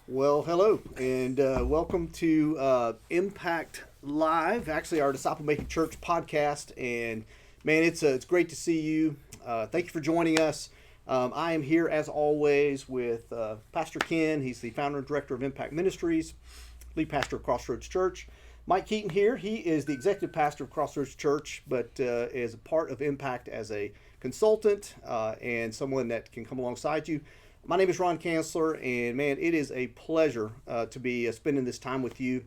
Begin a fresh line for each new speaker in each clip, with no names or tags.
Well, hello, and welcome to Impact Live, actually our Disciple Making Church podcast. And man, it's great to see you. Thank you for joining us. I am here as always with Pastor Ken. He's the founder and director of Impact Ministries, lead pastor of Crossroads Church. Mike Keaton here. He is the executive pastor of Crossroads Church, but is a part of Impact as a consultant and someone that can come alongside you. My name is Ron Cansler, and man, it is a pleasure to be spending this time with you.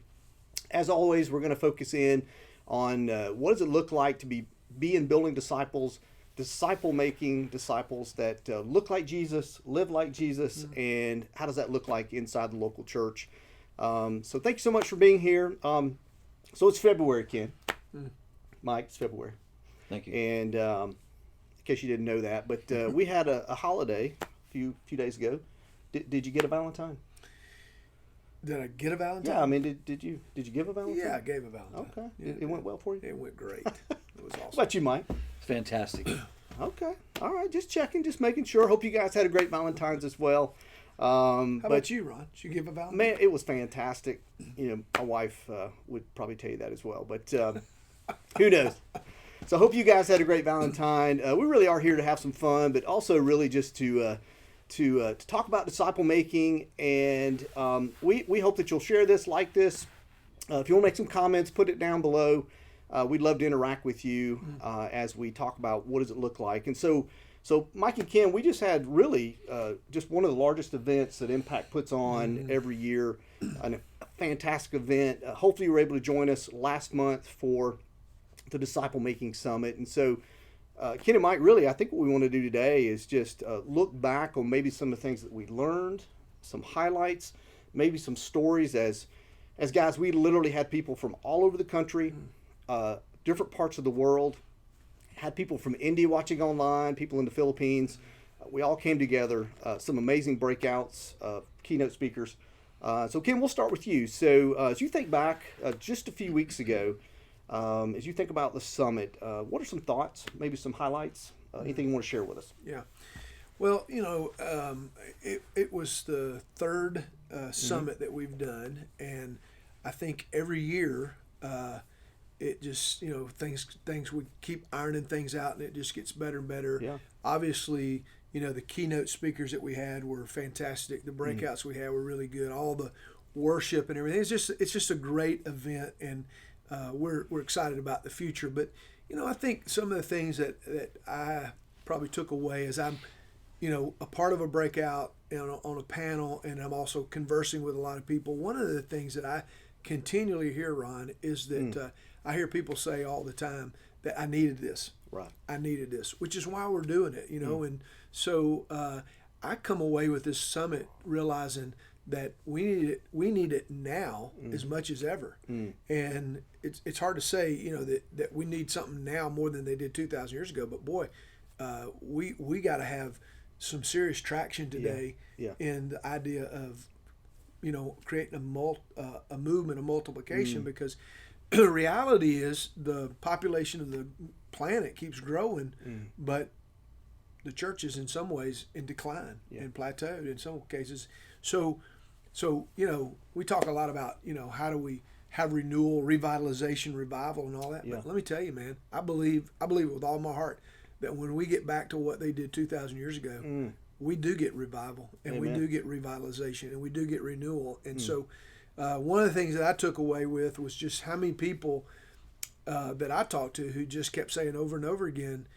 As always, we're going to focus in on what does it look like to be and building disciples, disciple-making disciples that look like Jesus, live like Jesus, and how does that look like inside the local church. So thank you so much for being here. So it's February, Ken. Mike, it's February.
Thank you.
And in case you didn't know that, but we had a holiday few days ago. Did you get a Valentine?
Did I get a Valentine?
Yeah, I mean, did you give a Valentine?
Yeah, I gave a Valentine.
Okay,
Yeah,
it went well for you.
It went great. It was awesome.
What about you, Mike?
Fantastic.
Okay, all right, just checking, just making sure. Hope you guys had a great Valentine's as well.
How about you, Ron? Did you give a Valentine?
Man, it was fantastic. You know, my wife would probably tell you that as well, but who knows? So I hope you guys had a great Valentine. We really are here to have some fun, but also really just to talk about disciple making. And we hope that you'll share this, like this. If you want to make some comments, put it down below. We'd love to interact with you as we talk about what does it look like. And so Mike and Ken, we just had really just one of the largest events that Impact puts on every year, a fantastic event. Hopefully you were able to join us last month for the Disciple Making Summit. And so Ken and Mike, really, I think what we want to do today is just look back on maybe some of the things that we learned, some highlights, maybe some stories. As guys, we literally had people from all over the country, different parts of the world, had people from India watching online, people in the Philippines. We all came together, some amazing breakouts, keynote speakers. So Ken, we'll start with you. So as you think back just a few weeks ago, as you think about the summit, what are some thoughts, maybe some highlights, anything you want to share with us?
Yeah. Well, you know, it was the third summit that we've done, and I think every year it just, you know, things we keep ironing things out, and it just gets better and better.
Yeah.
Obviously, you know, the keynote speakers that we had were fantastic. The breakouts we had were really good. All the worship and everything. It's just a great event, and we're excited about the future. But, you know, I think some of the things that I probably took away is I'm, you know, a part of a breakout on a panel, and I'm also conversing with a lot of people. One of the things that I continually hear, Ron, is that I hear people say all the time that I needed this.
Right.
I needed this, which is why we're doing it, you know. And so I come away with this summit realizing that we need it now as much as ever. And it's hard to say, you know, that we need something now more than they did 2,000 years ago. But boy, we got to have some serious traction today in the idea of, you know, creating a movement of multiplication, because the reality is the population of the planet keeps growing, but the church is in some ways in decline and plateaued in some cases. So, you know, we talk a lot about, you know, how do we have renewal, revitalization, revival, and all that.
Yeah.
But let me tell you, man, I believe with all my heart that when we get back to what they did 2,000 years ago, we do get revival, and
Amen.
we do get revitalization, and we do get renewal. And so one of the things that I took away with was just how many people that I talked to who just kept saying over and over again,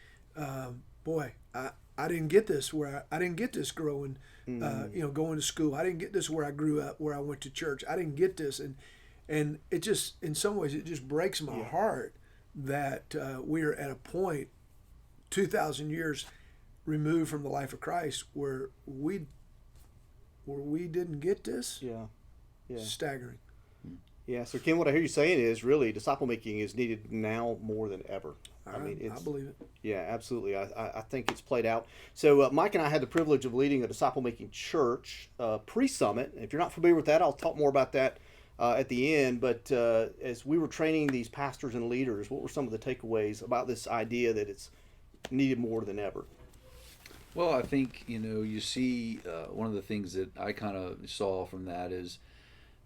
boy, I didn't get this I didn't get this growing, you know, going to school. I didn't get this where I grew up, where I went to church. I didn't get this. And it just, in some ways, it just breaks my heart that we're at a point 2,000 years removed from the life of Christ where we didn't get this.
Yeah.
Staggering.
Yeah. So Ken, what I hear you saying is really disciple making is needed now more than ever.
I believe it.
Yeah, absolutely. I think it's played out. So Mike and I had the privilege of leading a disciple making church pre-summit. If you're not familiar with that, I'll talk more about that at the end. But as we were training these pastors and leaders, what were some of the takeaways about this idea that it's needed more than ever?
Well, I think you see one of the things that I kind of saw from that is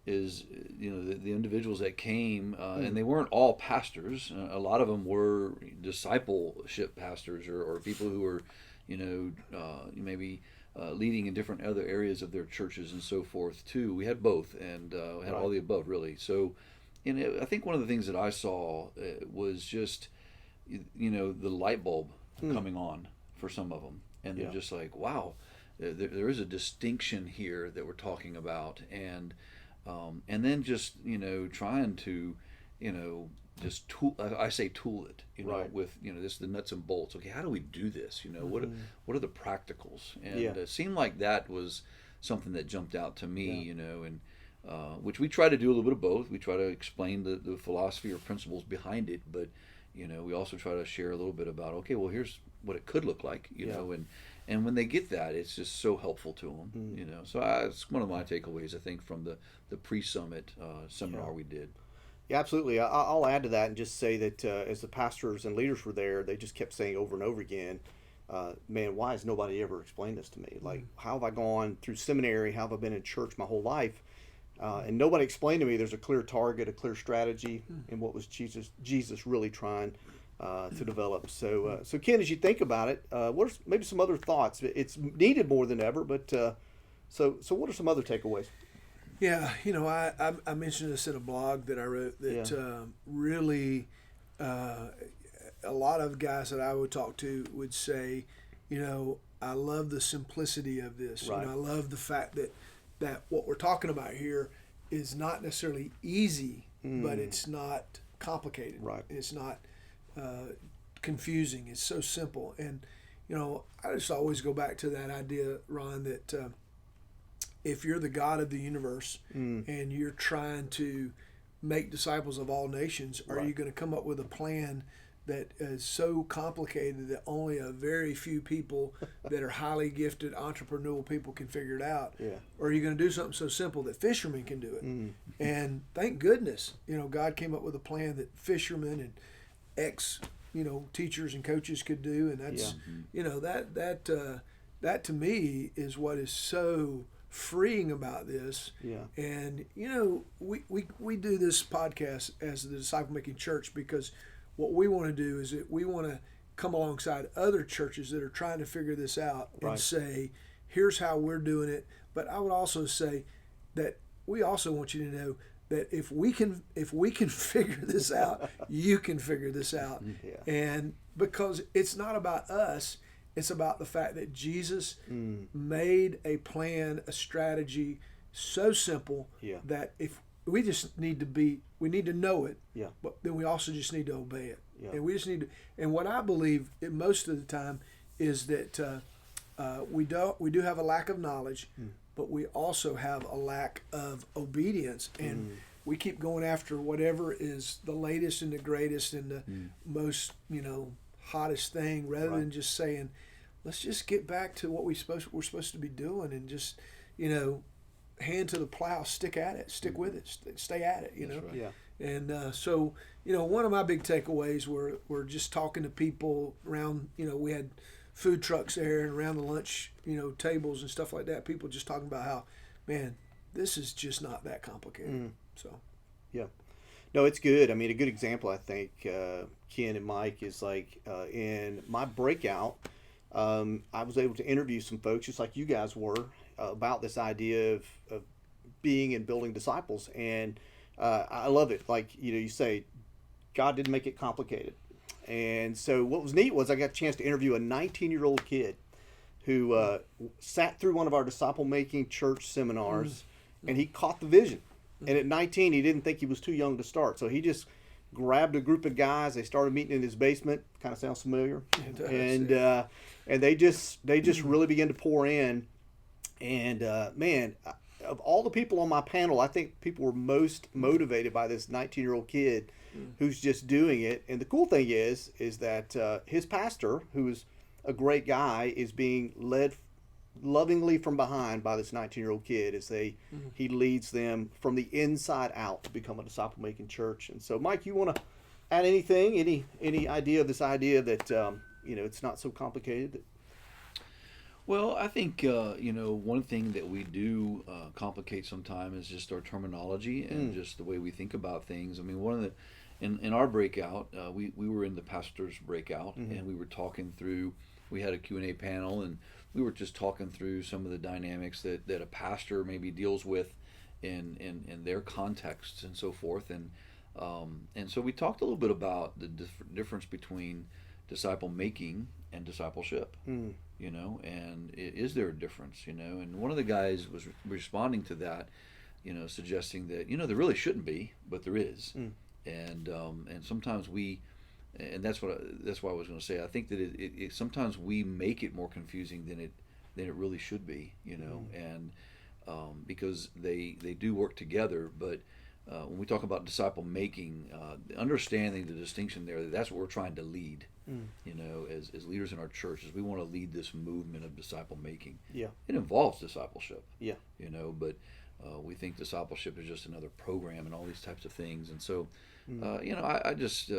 the individuals that came and they weren't all pastors. A lot of them were discipleship pastors or people who were maybe leading in different other areas of their churches and so forth too. We had both and we had all the above really. So I think one of the things that I saw was just the light bulb coming on for some of them, and they're just like, wow, there is a distinction here that we're talking about, and then just trying to just tool. I say tool it, with this the nuts and bolts. Okay, how do we do this? What are the practicals? And it seemed like that was something that jumped out to me. And which we try to do a little bit of both. We try to explain the philosophy or principles behind it, but we also try to share a little bit about, okay, well, here's what it could look like, and when they get that, it's just so helpful to them, So it's one of my takeaways, I think, from the pre-summit seminar we did.
Yeah, absolutely. I'll add to that and just say that as the pastors and leaders were there, they just kept saying over and over again, man, why has nobody ever explained this to me? Like, how have I gone through seminary? How have I been in church my whole life? And nobody explained to me there's a clear target, a clear strategy, and what was Jesus really trying to develop. So Ken, as you think about it, what are maybe some other thoughts? It's needed more than ever, but so what are some other takeaways?
Yeah, I mentioned this in a blog that I wrote that really a lot of guys that I would talk to would say, I love the simplicity of this.
Right.
I love the fact that what we're talking about here is not necessarily easy, but it's not complicated.
Right.
It's not confusing. It's so simple. And, I just always go back to that idea, Ron, that if you're the God of the universe and you're trying to make disciples of all nations, are you going to come up with a plan that is so complicated that only a very few people that are highly gifted entrepreneurial people can figure it out?
Yeah.
Or are you going to do something so simple that fishermen can do it? And thank goodness, God came up with a plan that fishermen and teachers and coaches could do, and that's that to me is what is so freeing about this.
Yeah.
And we do this podcast as the Disciple Making Church because what we want to do is that we want to come alongside other churches that are trying to figure this out and say, here's how we're doing it. But I would also say that we also want you to know that if we can figure this out, you can figure this out.
Yeah.
And because it's not about us, it's about the fact that Jesus made a plan, a strategy so simple that if we just need to know it, but then we also just need to obey it.
Yeah.
And we just need to, and what I believe most of the time is that we do have a lack of knowledge, but we also have a lack of obedience, and we keep going after whatever is the latest and the greatest and the most hottest thing, rather than just saying, let's just get back to what we're supposed to be doing, and just hand to the plow, stick at it, stick with it, stay at it.
That's right. Yeah.
And so one of my big takeaways were just talking to people around. We had food trucks there and around the lunch tables and stuff like that. People just talking about how, man, this is just not that complicated. So
yeah. No, it's good. I mean, a good example, I think, Ken and Mike, is like in my breakout, I was able to interview some folks, just like you guys were, about this idea of being and building disciples. And I love it. Like, you say, God didn't make it complicated. And so what was neat was I got a chance to interview a 19-year-old kid who sat through one of our disciple-making church seminars, and he caught the vision. And at 19, he didn't think he was too young to start. So he just grabbed a group of guys. They started meeting in his basement. Kind of sounds familiar.
It does,
And they just really began to pour in. And man, of all the people on my panel, I think people were most motivated by this 19-year-old kid who's just doing it. And the cool thing is that his pastor, who is a great guy, is being led lovingly from behind by this 19-year-old kid as he leads them from the inside out to become a disciple-making church. And so, Mike, you want to add anything, any idea of this idea that it's not so complicated?
Well, I think one thing that we do complicate sometimes is just our terminology and just the way we think about things. I mean, one of the in our breakout, we were in the pastor's breakout, and we were talking through. We had a Q&A panel, and we were just talking through some of the dynamics that a pastor maybe deals with in their contexts and so forth, and so we talked a little bit about the difference between disciple making and discipleship. And is there a difference? And one of the guys was responding to that, suggesting that there really shouldn't be, but there is. And sometimes and that's why I was going to say, I think that it sometimes we make it more confusing than it really should be, and because they do work together. But when we talk about disciple making, understanding the distinction there, that's what we're trying to lead. As leaders in our churches, we want to lead this movement of disciple making.
Yeah,
it involves discipleship.
Yeah,
but we think discipleship is just another program and all these types of things. And so, I just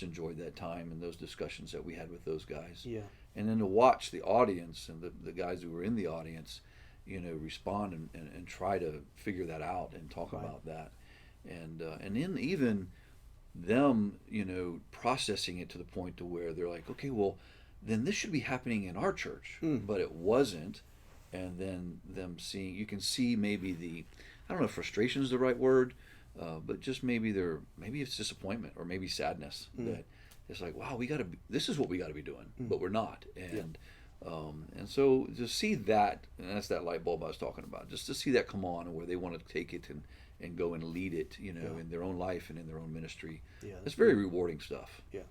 enjoyed that time and those discussions that we had with those guys.
Yeah,
and then to watch the audience and the guys who were in the audience, respond and try to figure that out and talk about that, and then even them, processing it to the point to where they're like, okay, well, then this should be happening in our church, but it wasn't. And then them seeing, you can see maybe I don't know if frustration is the right word, but just maybe it's disappointment or maybe sadness that it's like, wow, this is what we got to be doing, but we're not. And so to see that, and that's that light bulb I was talking about, just to see that come on and where they want to take it and go and lead it, in their own life and in their own ministry. Yeah, it's very rewarding stuff.
Yeah,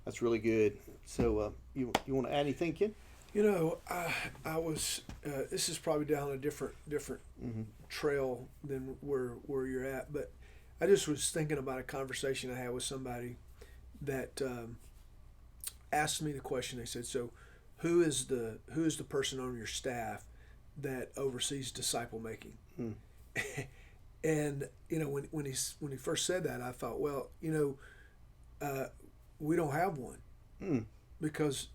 that's really good. So you want to add anything, Ken?
I was. This is probably down a different trail than where you're at, but I just was thinking about a conversation I had with somebody that asked me the question. They said, "So, who is the person on your staff that oversees disciple making?" And when he first said that, I thought, well, we don't have one because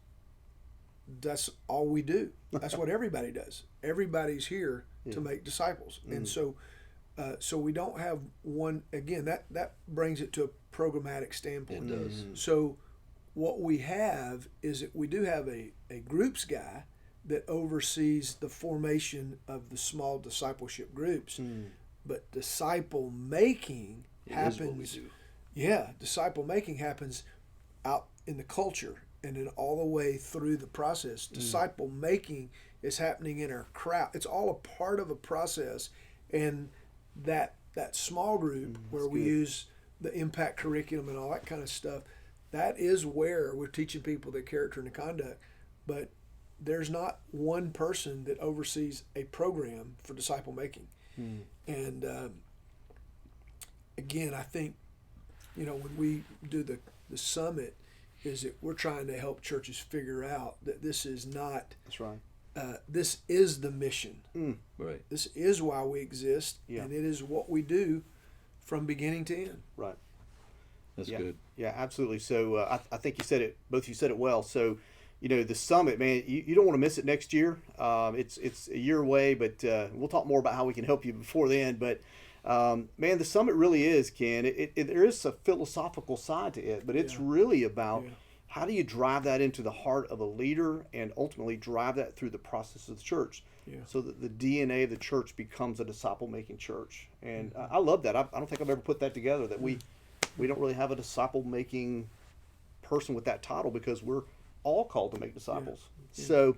that's all we do. That's what everybody does. Everybody's here to make disciples, and so we don't have one. Again, that brings it to a programmatic standpoint.
It does.
So what we have is that we do have a groups guy that oversees the formation of the small discipleship groups. But disciple making happens. Yeah, disciple making happens out in the culture and then all the way through the process. Disciple making is happening in our crowd. It's all a part of a process, and that small group where we use the impact curriculum and all that kind of stuff, that is where we're teaching people the character and the conduct. But there's not one person that oversees a program for disciple making. And again, I think, when we do the summit, is that we're trying to help churches figure out that this is not.
That's right.
This is the mission.
Right.
This is why we exist, and it is what we do from beginning to end.
Right.
That's good.
Yeah, absolutely. So I think both of you said it well. So, the summit, man, you don't want to miss it next year. It's a year away, but we'll talk more about how we can help you before then. But man, the summit really is, Ken. There is a philosophical side to it, but it's really about how do you drive that into the heart of a leader and ultimately drive that through the process of the church, so that the DNA of the church becomes a disciple-making church. And I love that. I don't think I've ever put that together, that we don't really have a disciple-making person with that title, because we're all called to make disciples. So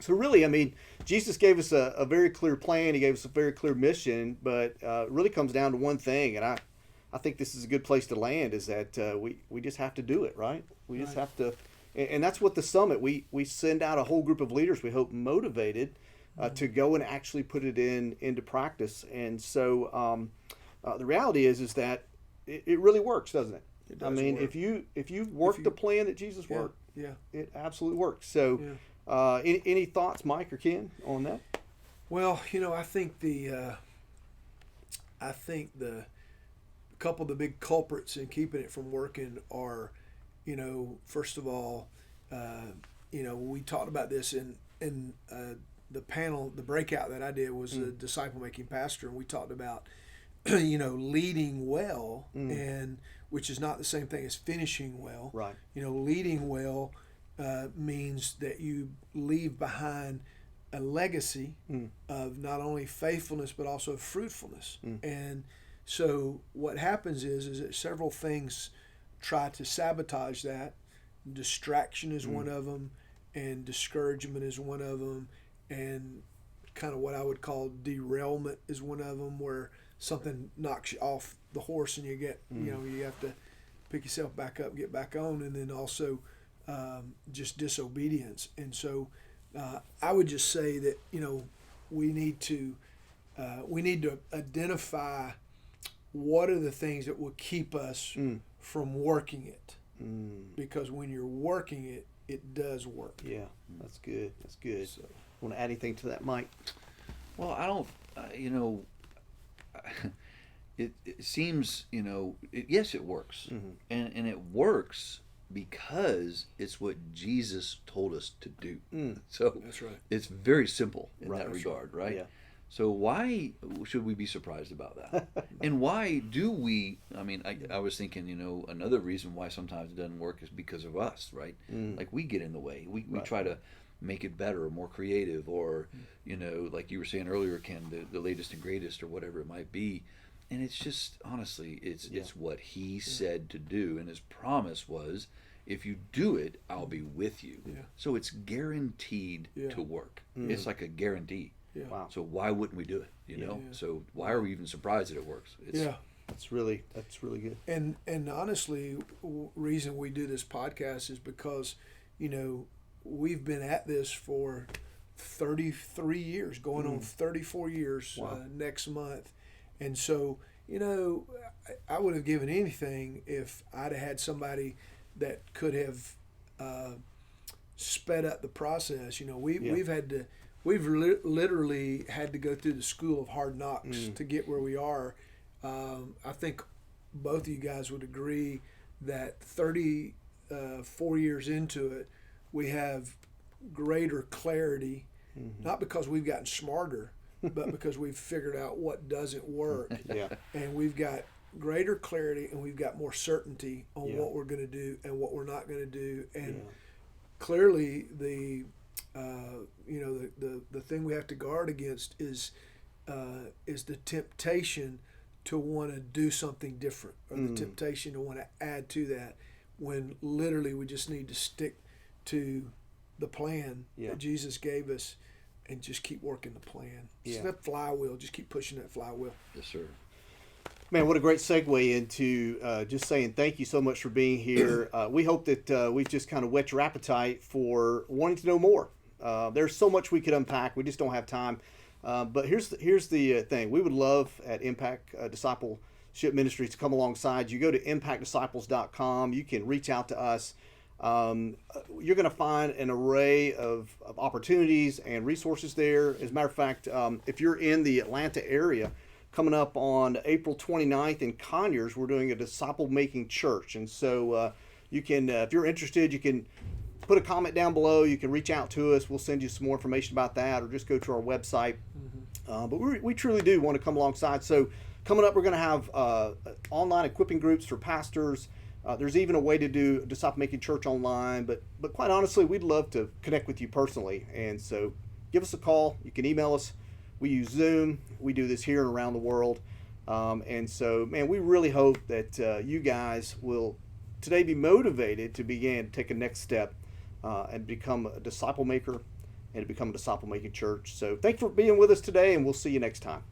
really, I mean, Jesus gave us a very clear plan. He gave us a very clear mission, but it really comes down to one thing, and I think this is a good place to land, is that we just have to do it, right? We just have to, and that's what the summit, we send out a whole group of leaders, we hope motivated to go and actually put it into practice. And so the reality is that it really works, doesn't it?
It does
I mean,
work.
if you work the plan that Jesus worked, it absolutely works. So any thoughts, Mike or Ken, on that?
Well, I think the couple of the big culprits in keeping it from working are, first of all, we talked about this the panel, the breakout that I did was a disciple making pastor, and we talked about leading well, and which is not the same thing as finishing well.
Right.
Leading well means that you leave behind a legacy of not only faithfulness but also fruitfulness. And so what happens is that several things try to sabotage that. Distraction is one of them, and discouragement is one of them, and kind of what I would call derailment is one of them, where something knocks you off the horse and you get, you have to pick yourself back up, get back on, and then also just disobedience. And so I would just say that, we need to identify what are the things that will keep us from working it. Because when you're working it, it does work.
Yeah, that's good. That's good. So, want to add anything to that, Mike?
Well, I don't, it seems, yes, it works. And it works because it's what Jesus told us to do. So
That's right.
it's very simple in
Right.
that
That's
regard, right?
Yeah.
So why should we be surprised about that? And why do we, I was thinking, another reason why sometimes it doesn't work is because of us, right? Like we get in the way. We
Right.
try to make it better or more creative or, like you were saying earlier, Ken, the latest and greatest or whatever it might be. And it's just, honestly, it's what he said to do. And his promise was, if you do it, I'll be with you.
Yeah.
So it's guaranteed to work. It's like a guarantee.
Yeah.
Wow.
So why wouldn't we do it?
Yeah.
So why are we even surprised that it works?
That's really good.
And honestly, reason we do this podcast is because, we've been at this for 33 years, going on 34 years next month. And so, I would have given anything if I'd have had somebody that could have sped up the process. We've literally had to go through the school of hard knocks to get where we are. I think both of you guys would agree that 34 years into it, we have greater clarity, not because we've gotten smarter, but because we've figured out what doesn't work.
Yeah.
And we've got greater clarity, and we've got more certainty on what we're going to do and what we're not going to do. And clearly the thing we have to guard against is the temptation to want to do something different, or the temptation to want to add to that, when literally we just need to stick to the plan that Jesus gave us and just keep working the plan. Just that flywheel, just keep pushing that flywheel.
Yes, sir.
Man, what a great segue into just saying thank you so much for being here. We hope that we've just kind of whet your appetite for wanting to know more. There's so much we could unpack. We just don't have time. But here's the thing. We would love at Impact Discipleship Ministries to come alongside you. Go to impactdisciples.com. You can reach out to us. You're going to find an array of opportunities and resources there. As a matter of fact, if you're in the Atlanta area, coming up on April 29th in Conyers, we're doing a disciple-making church. And so you can, if you're interested, you can put a comment down below. You can reach out to us. We'll send you some more information about that, or just go to our website. But we truly do want to come alongside. So coming up, we're going to have online equipping groups for pastors. There's even a way to do disciple-making church online. But quite honestly, we'd love to connect with you personally. And so give us a call. You can email us. We use Zoom. We do this here and around the world. And so, man, we really hope that you guys will today be motivated to begin to take a next step and become a disciple maker and to become a disciple making church. So thank you for being with us today, and we'll see you next time.